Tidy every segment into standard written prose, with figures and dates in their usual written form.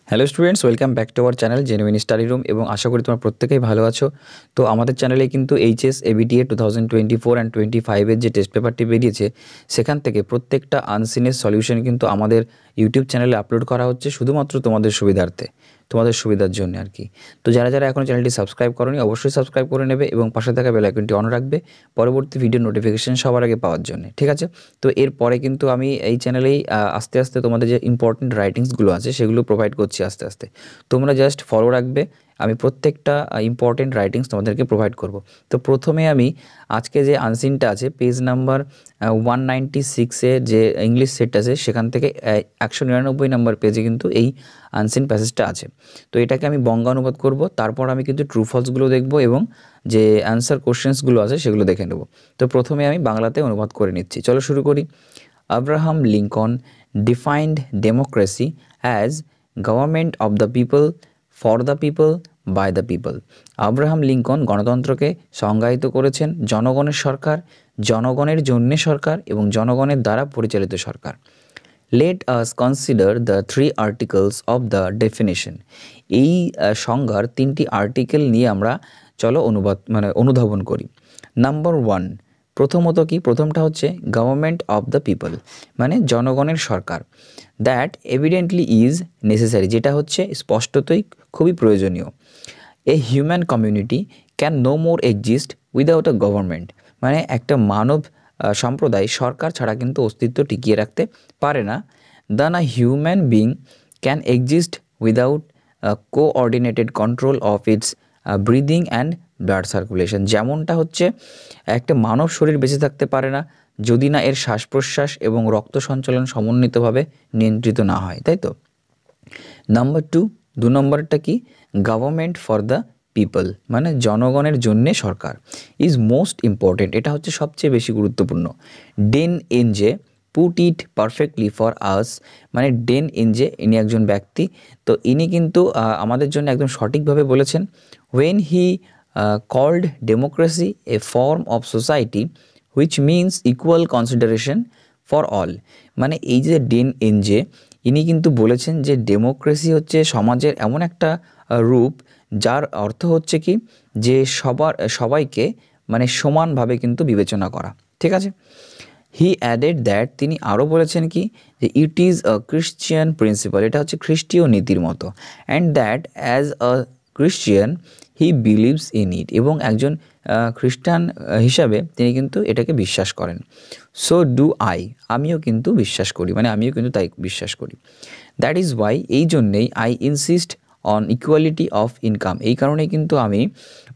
Hello students, welcome back to our channel genuine study room এবং আশা করি তোমরা প্রত্যেকেই ভালো আছো। তো আমাদের চ্যানেলে কিন্তু এইচএস এবিটিএ 2024 অ্যান্ড 25-এর যে টেস্ট পেপারটি বেরিয়েছে সেখান থেকে প্রত্যেকটা আনসিনের সলিউশন কিন্তু আমাদের ইউটিউব চ্যানেলে আপলোড করা হচ্ছে শুধুমাত্র তোমাদের সুবিধার্থে, তোমাদের সুবিধার জন্য আর কি। তো যারা যারা এখনও চ্যানেলটি সাবস্ক্রাইব করোনি অবশ্যই সাবস্ক্রাইব করে নেবে এবং পাশে থাকা বেল আইকনটি অন রাখবে পরবর্তী ভিডিও নোটিফিকেশন সবার আগে পাওয়ার জন্য, ঠিক আছে? তো এরপরে কিন্তু আমি এই চ্যানেলেই আস্তে আস্তে তোমাদের যে ইম্পর্টেন্ট রাইটিংসগুলো আছে সেগুলো প্রোভাইড করছি আস্তে আস্তে। তোমরা জাস্ট ফলো রাখবে, আমি প্রত্যেকটা ইম্পর্টেন্ট রাইটিংস তোমাদেরকে প্রোভাইড করব। তো প্রথমে আমি আজকে যে আনসিনটা আছে পেজ নাম্বার 196-এ যে ইংলিশ সেট আছে সেখান থেকে 199 নাম্বার পেজে কিন্তু এই আনসিন প্যাসেজটা আছে। তো এটাকে আমি বঙ্গানুবাদ করব, তারপর আমি কিন্তু ট্রু ফলসগুলো দেখব এবং যে অ্যান্সার কোশ্চেন্সগুলো আছে সেগুলো দেখে নেব। তো প্রথমে আমি বাংলাতে অনুবাদ করে নিচ্ছি, চলো শুরু করি। Abraham Lincoln defined democracy as government of the people, for the people, by the people. Abraham Lincoln গণতন্ত্রকে সংজ্ঞায়িত করেছেন জনগণের সরকার, জনগণের জন্যে সরকার এবং জনগণের দ্বারা পরিচালিত সরকার। Let us consider the 3 articles of the definition. এই সংজ্ঞার 3টি আর্টিকেল নিয়ে আমরা চলো অনুধাবন করি। নাম্বার 1, প্রথমত কি, প্রথমটা হচ্ছে গভর্নমেন্ট অফ দ্য পিপল মানে জনগণের সরকার। দ্যাট এভিডেন্টলি ইজ নেসেসারি, যেটা হচ্ছে স্পষ্টতই খুবই প্রয়োজনীয়। A human community can no more exist without a government, মানে একটা মানব সম্প্রদায় সরকার ছাড়া কিন্তু অস্তিত্ব টিকিয়ে রাখতে পারে না। Then a human being can exist without coordinated control of its breathing and blood circulation, যেমনটা হচ্ছে একটা মানব শরীর বেঁচে থাকতে পারে না যদি না এর শ্বাস প্রশ্বাস এবং রক্ত সঞ্চালন সমন্বিতভাবে নিয়ন্ত্রিত না হয়, তাই তো? নাম্বার 2, 2 নম্বরটা কি, গভর্নমেন্ট ফর দ্য পিপল মানে জনগণের জন্যে সরকার ইজ মোস্ট ইম্পর্টেন্ট, এটা হচ্ছে সবচেয়ে বেশি গুরুত্বপূর্ণ। ডেন এনজে put it perfectly for us, মানে ডেন এনজে ইনি একজন ব্যক্তি, তো ইনি কিন্তু আমাদের জন্য একদম সঠিকভাবে বলেছেন। When he called democracy a form of society which means equal consideration for all, মানে এই যে ডেন এনজে ইনি কিন্তু বলেছেন যে ডেমোক্রেসি হচ্ছে সমাজের এমন একটা রূপ যার অর্থ হচ্ছে কি যে সবাইকে মানে সমানভাবে কিন্তু বিবেচনা করা, ঠিক আছে? হি অ্যাডেড দ্যাট, তিনি আরও বলেছেন কি যে it is a Christian principle, এটা হচ্ছে খ্রিস্টীয় নীতির মতো। And that as a Christian he believes in it, এবং একজন খ্রিস্টান হিসাবে তিনি কিন্তু এটাকে বিশ্বাস করেন। সো ডু আই, আমিও কিন্তু বিশ্বাস করি, মানে আমিও কিন্তু তাই বিশ্বাস করি। দ্যাট ইজ ওয়াই, এই জন্যেই I insist on equality of income, এই কারণেই কিন্তু আমি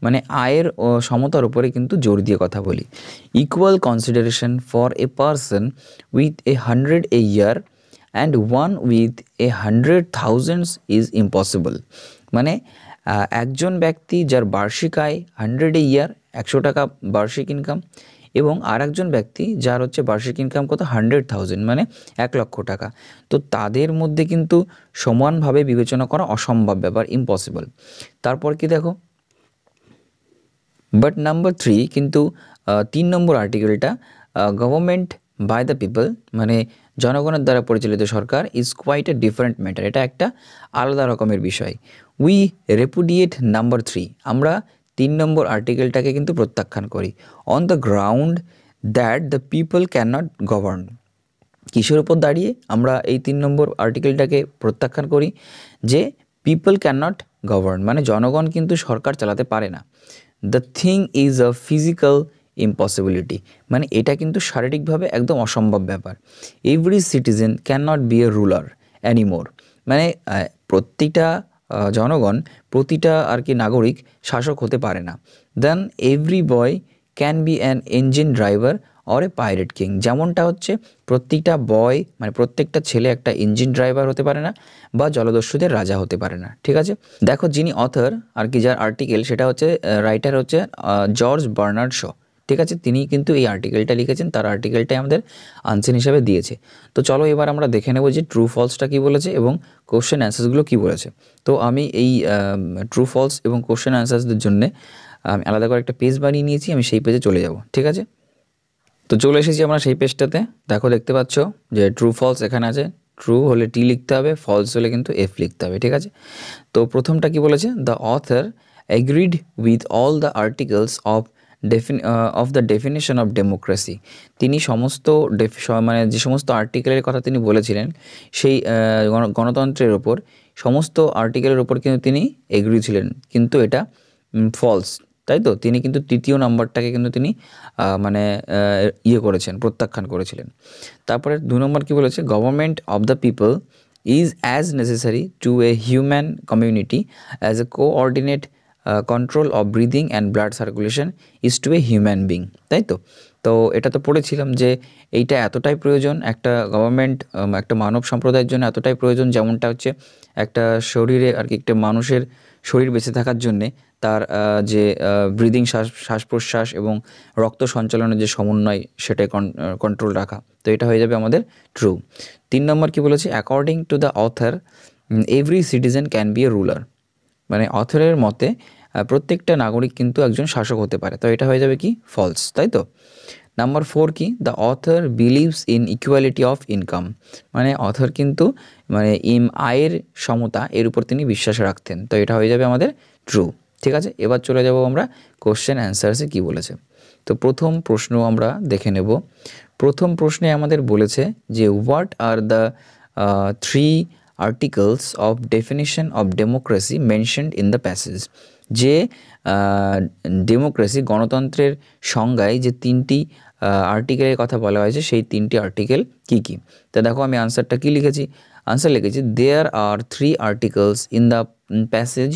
মানে আয়ের সমতার উপরে কিন্তু জোর দিয়ে কথা বলি। Equal consideration for a person with 100 A year and one with 100,000 is impossible, মানে একজন ব্যক্তি যার বার্ষিক আয় 100 এ ইয়ার 100 টাকা বার্ষিক ইনকাম, এবং আর একজন ব্যক্তি যার হচ্ছে বার্ষিক ইনকাম কত 100,000 মানে 1,00,000 টাকা, তো তাদের মধ্যে কিন্তু সমানভাবে বিবেচনা করা অসম্ভব ব্যাপার, ইম্পসিবল। তারপর কি দেখো, বাট নাম্বার 3, কিন্তু 3 নম্বর আর্টিকেলটা গভর্নমেন্ট বাই দ্য পিপল মানে জনগণের দ্বারা পরিচালিত সরকার is quite a different matter, এটা একটা আলাদা রকমের বিষয়। উই রেপুডিয়েট নাম্বার 3, আমরা 3 নম্বর আর্টিকেলটাকে কিন্তু প্রত্যাখ্যান করি। On the ground that the people can not govern, কিসের উপর দাঁড়িয়ে আমরা এই 3 নম্বর আর্টিকেলটাকে প্রত্যাখ্যান করি? যে পিপল ক্যান নট গভর্ন মানে জনগণ কিন্তু সরকার চালাতে পারে না। The thing is a physical impossibility, মানে এটা কিন্তু শারীরিকভাবে একদম অসম্ভব ব্যাপার। Every citizen can not be a ruler anymore, মানে প্রতিটা জনগণ, প্রতিটা আর কি নাগরিক শাসক হতে পারে না। Then every boy can be an engine driver or a pirate king, যেমনটা হচ্ছে প্রত্যেকটা বয় মানে প্রত্যেকটা ছেলে একটা ইঞ্জিন ড্রাইভার হতে পারে না বা জলদস্যুদের রাজা হতে পারে না, ঠিক আছে? দেখো যিনি অথর আর কি যার আর্টিকেল সেটা হচ্ছে রাইটার হচ্ছে জর্জ বার্নার্ড শ, ঠিক আছে? তিনি কিন্তু এই আর্টিকেলটা লিখেছেন, তার আর্টিকেলটাই আমাদের আনসার হিসাবে দিয়েছে। তো চলো এবার আমরা দেখে নেব যে ট্রু ফলসটা কী বলেছে এবং কোশ্চেন অ্যান্সার্সগুলো কী বলেছে। তো আমি এই ট্রু ফলস এবং কোশ্চেন অ্যান্সার্সদের জন্যে আমি আলাদা করে একটা পেজ বানিয়ে নিয়েছি, আমি সেই পেজে চলে যাব, ঠিক আছে? তো চলে এসেছি আমরা সেই পেজটাতে, দেখো দেখতে পাচ্ছ যে ট্রু ফলস এখানে আছে। ট্রু হলে টি লিখতে হবে, ফলস হলে কিন্তু এফ লিখতে হবে, ঠিক আছে। তো প্রথমটা কি বলেছে, the author agreed with all the articles of the definition of democracy. তিনি সমস্ত মানে যে সমস্ত আর্টিকেলের কথা তিনি বলেছিলেন সেই গণতন্ত্রের ওপর সমস্ত আর্টিকেলের ওপর কিন্তু তিনি এগ্রি ছিলেন, কিন্তু এটা ফলস, তাই তো। তিনি কিন্তু তৃতীয় নাম্বারটাকে কিন্তু তিনি মানে করেছেন, প্রত্যাখ্যান করেছিলেন। তারপরে 2 নম্বর কী বলেছে, government of the people is as necessary to a human community as a coordinate control of breathing and blood circulation is to a human being, তাই তো। তো এটা তো পড়েছিলাম যে এইটা এতটাই প্রয়োজন একটা গভর্নমেন্ট, একটা মানব সম্প্রদায়ের জন্য এতটাই প্রয়োজন, যেমনটা হচ্ছে একটা শরীরে আর কি, একটা মানুষের শরীর বেঁচে থাকার জন্যে তার যে ব্রিদিং শ্বাস প্রশ্বাস এবং রক্ত সঞ্চালনের যে সমন্বয় সেটাই কন্ট্রোল রাখা। তো এটা হয়ে যাবে আমাদের ট্রু। 3 নম্বর কি বলেছে, according to the author every citizen can be a ruler. মানে অথরের মতে প্রত্যেকটা নাগরিক কিন্তু একজন শাসক হতে পারে। তো এটা হয়ে যাবে কি ফলস, তাই তো। নাম্বার 4 কি, the author believes in equality of income. মানে অথর কিন্তু মানে আয়ের সমতা এর উপর তিনি বিশ্বাস রাখতেন। তো এটা হয়ে যাবে আমাদের ট্রু, ঠিক আছে। এবার চলে যাব আমরা কোশ্চেন অ্যান্সার্সে কী বলেছে। তো প্রথম প্রশ্ন আমরা দেখে নেব। প্রথম প্রশ্নে আমাদের বলেছে যে what are the 3 articles of definition of democracy mentioned in the passage. যে ডেমোক্রেসি গণতন্ত্রের সংজ্ঞায় যে 3টি আর্টিকেলের কথা বলা হয়েছে সেই 3টি আর্টিকেল কী কী। তো দেখো আমি আনসারটা কী লিখেছি, আনসার লিখেছি there are 3 articles in the passage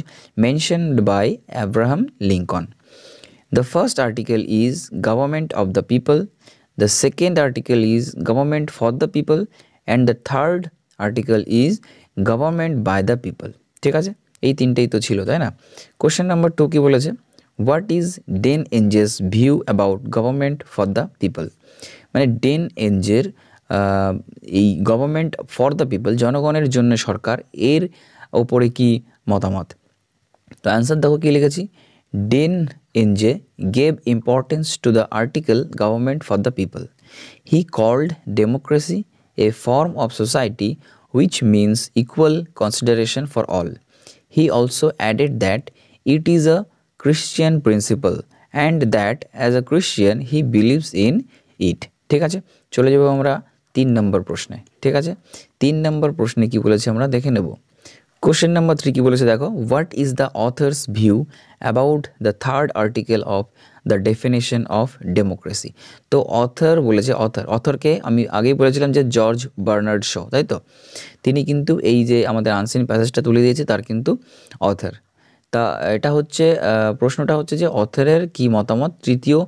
mentioned by Abraham Lincoln. The first article is government of the people, the second article is government for the people, and the third article is government by the people, ঠিক আছে। এই তিনটেই তো ছিল, তাই না। Question number 2 কি বলেছে, হোয়াট ইজ ডেন এনজেস view about government for the people. মানে ডেন এনজের এই গভর্নমেন্ট ফর দ্য পিপল, জনগণের জন্য সরকার, এর ওপরে কি মতামত। তো অ্যান্সার দেখো কী লিখেছি, ডেন NJ gave importance to the article government for the people. He called democracy a form of society which means equal consideration for all. He also added that it is a Christian principle and that as a Christian he believes in it. ঠিক আছে, চলে যাব আমরা 3 নম্বর প্রশ্নে, ঠিক আছে। 3 নম্বর প্রশ্নে কি বলেছে আমরা দেখে নেব। কোশ্চেন নাম্বার 3 কি বলেছে দেখো, what is the authors view about the third article of the definition of democracy. তো অথর বলেছে, অথরকে আমি আগেই বলেছিলাম যে জর্জ বার্নার্ড শ, তাই তো। তিনি কিন্তু এই যে আমাদের আনসিন প্যাসেজটা তুলে দিয়েছে তার কিন্তু অথর। তা এটা হচ্ছে প্রশ্নটা হচ্ছে যে অথরের কি মতামত তৃতীয়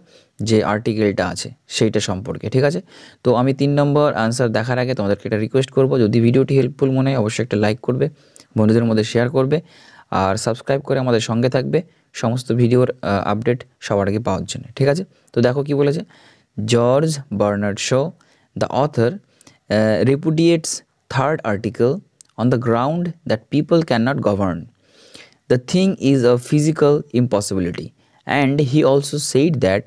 যে আর্টিকেলটা আছে সেইটা সম্পর্কে, ঠিক আছে। তো আমি 3 নম্বর আনসার দেখার আগে তোমাদেরকে একটা রিকোয়েস্ট করব, যদি ভিডিওটি হেল্পফুল মনে হয় অবশ্যই একটা লাইক করবে, বন্ধুদের মধ্যে শেয়ার করবে আর সাবস্ক্রাইব করে আমাদের সঙ্গে থাকবে সমস্ত ভিডিওর আপডেট সবার আগে পাওয়ার জন্য, ঠিক আছে। তো দেখো কি বলেছে, George Bernard Shaw the author repudiates third article on the ground that people cannot govern. The thing is a physical impossibility, and he also said that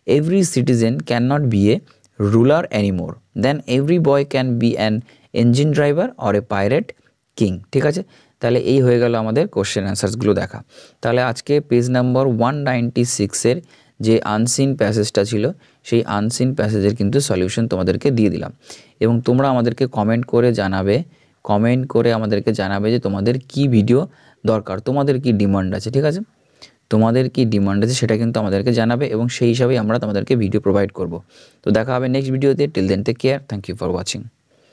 every citizen cannot be a ruler anymore. Then every boy can be an engine driver or a pirate king. ঠিক আছে, তাহলে এই হয়ে গেল আমাদের question অ্যান্সার্সগুলো দেখা। তাহলে আজকে পেজ নাম্বার 196-এর যে আনসিন প্যাসেজটা ছিল সেই আনসিন প্যাসেজের কিন্তু সলিউশন তোমাদেরকে দিয়ে দিলাম, এবং তোমরা আমাদেরকে কমেন্ট করে জানাবে যে তোমাদের কি ভিডিও দরকার, তোমাদের কি ডিমান্ড আছে, ঠিক আছে। তোমাদের কি ডিমান্ড আছে সেটা কিন্তু আমাদেরকে জানাবে এবং সেই হিসাবেই আমরা তোমাদেরকে ভিডিও প্রোভাইড করব। তো দেখা হবে নেক্সট ভিডিওতে। Till then take care, thank you for watching.